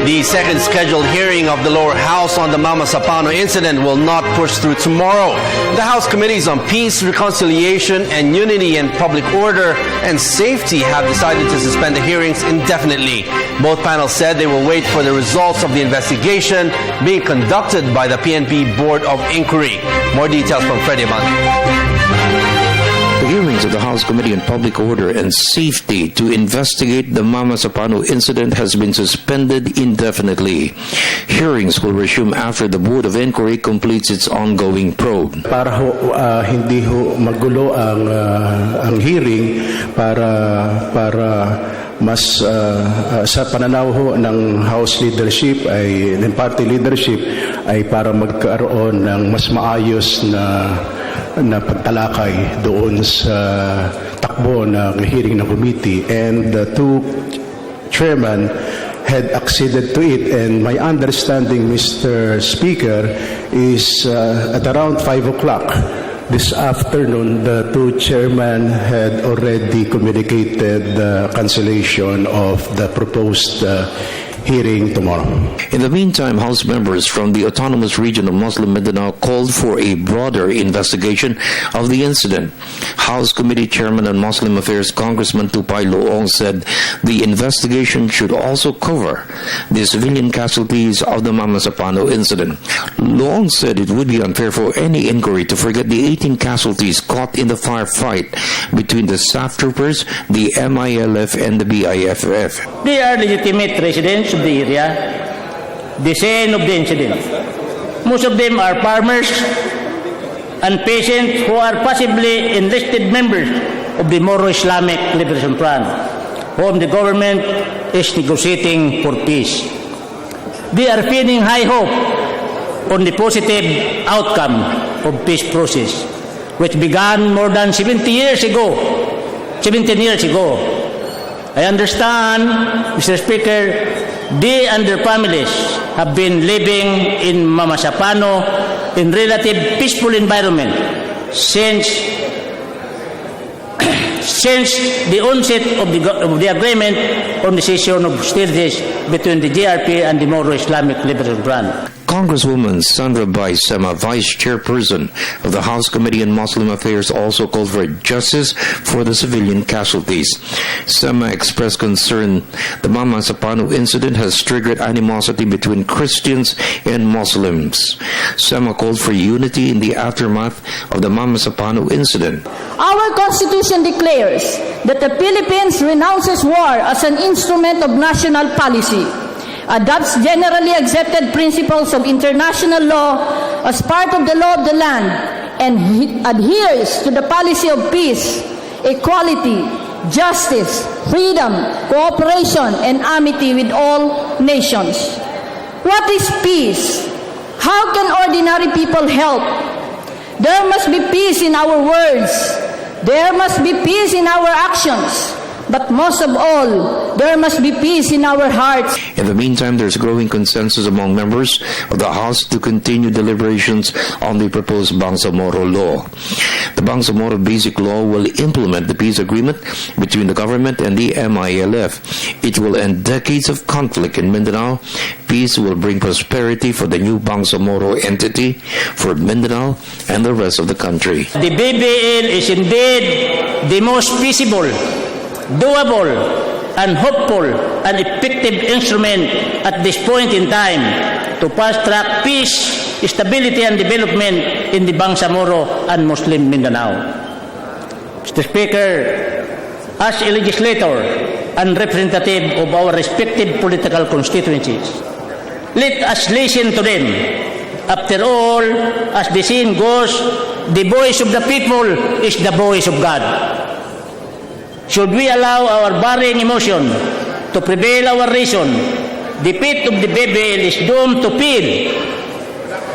The second scheduled hearing of the lower house on the Mamasapano incident will not push through tomorrow. The House Committees on Peace, Reconciliation and Unity and Public Order and Safety have decided to suspend the hearings indefinitely. Both panels said they will wait for the results of the investigation being conducted by the PNP Board of Inquiry. More details from Freddie Abando. The hearings of the House Committee on Public Order and Safety to investigate the Mamasapano incident has been suspended indefinitely. Hearings will resume after the Board of Inquiry completes its ongoing probe. Para hindi magulo ang hearing para mas sa pananaw ng House leadership ng party leadership ay para magkaroon ng mas maayos na pagtalakay doon sa takbo ng hearing ng committee, and the two chairmen had acceded to it, and my understanding, Mr. Speaker, is at around 5 o'clock this afternoon, the two chairmen had already communicated the cancellation of the proposed hearing tomorrow. In the meantime, House members from the Autonomous Region of Muslim Mindanao called for a broader investigation of the incident. House Committee Chairman on Muslim Affairs Congressman Tupay Loong said the investigation should also cover the civilian casualties of the Mamasapano incident. Loong said it would be unfair for any inquiry to forget the 18 casualties caught in the firefight between the staff troopers, the MILF, and the BIFF. They are legitimate residents of the area, the scene of the incident. Most of them are farmers and peasants who are possibly enlisted members of the Moro Islamic Liberation Front, whom the government is negotiating for peace. They are feeling high hope on the positive outcome of peace process, which began more than 17 years ago. I understand, Mr. Speaker, they and their families have been living in Mamasapano in relative peaceful environment since the onset of the agreement on the cessation of hostilities between the GRP and the Moro Islamic Liberation Front. Congresswoman Sandra Bai Sema, Vice Chairperson of the House Committee on Muslim Affairs, also called for justice for the civilian casualties. Sema expressed concern the Mamasapano incident has triggered animosity between Christians and Muslims. Sema called for unity in the aftermath of the Mamasapano incident. Our Constitution declares that the Philippines renounces war as an instrument of national policy, adopts generally accepted principles of international law as part of the law of the land, and adheres to the policy of peace, equality, justice, freedom, cooperation, and amity with all nations. What is peace? How can ordinary people help? There must be peace in our words. There must be peace in our actions. But most of all, there must be peace in our hearts. In the meantime, there's growing consensus among members of the House to continue deliberations on the proposed Bangsamoro Law. The Bangsamoro Basic Law will implement the peace agreement between the government and the MILF. It will end decades of conflict in Mindanao. Peace will bring prosperity for the new Bangsamoro entity, for Mindanao, and the rest of the country. The BBL is indeed the most feasible, doable, and hopeful and effective instrument at this point in time to fast-track peace, stability, and development in the Bangsamoro and Muslim Mindanao. Mr. Speaker, as a legislator and representative of our respective political constituencies, let us listen to them. After all, as the saying goes, the voice of the people is the voice of God. Should we allow our varying emotion to prevail our reason, the fate of the BBL is doomed to fail.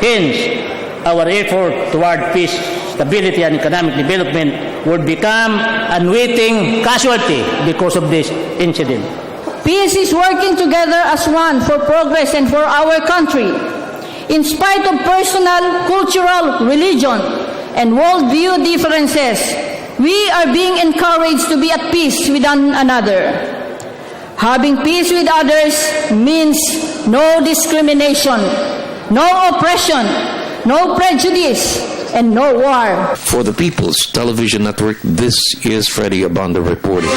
Hence, our effort toward peace, stability, and economic development would become unwitting casualty because of this incident. Peace is working together as one for progress and for our country. In spite of personal, cultural, religion, and worldview differences, we are being encouraged to be at peace with one another. Having peace with others means no discrimination, no oppression, no prejudice, and no war. For the People's Television Network, this is Freddie Abando reporting.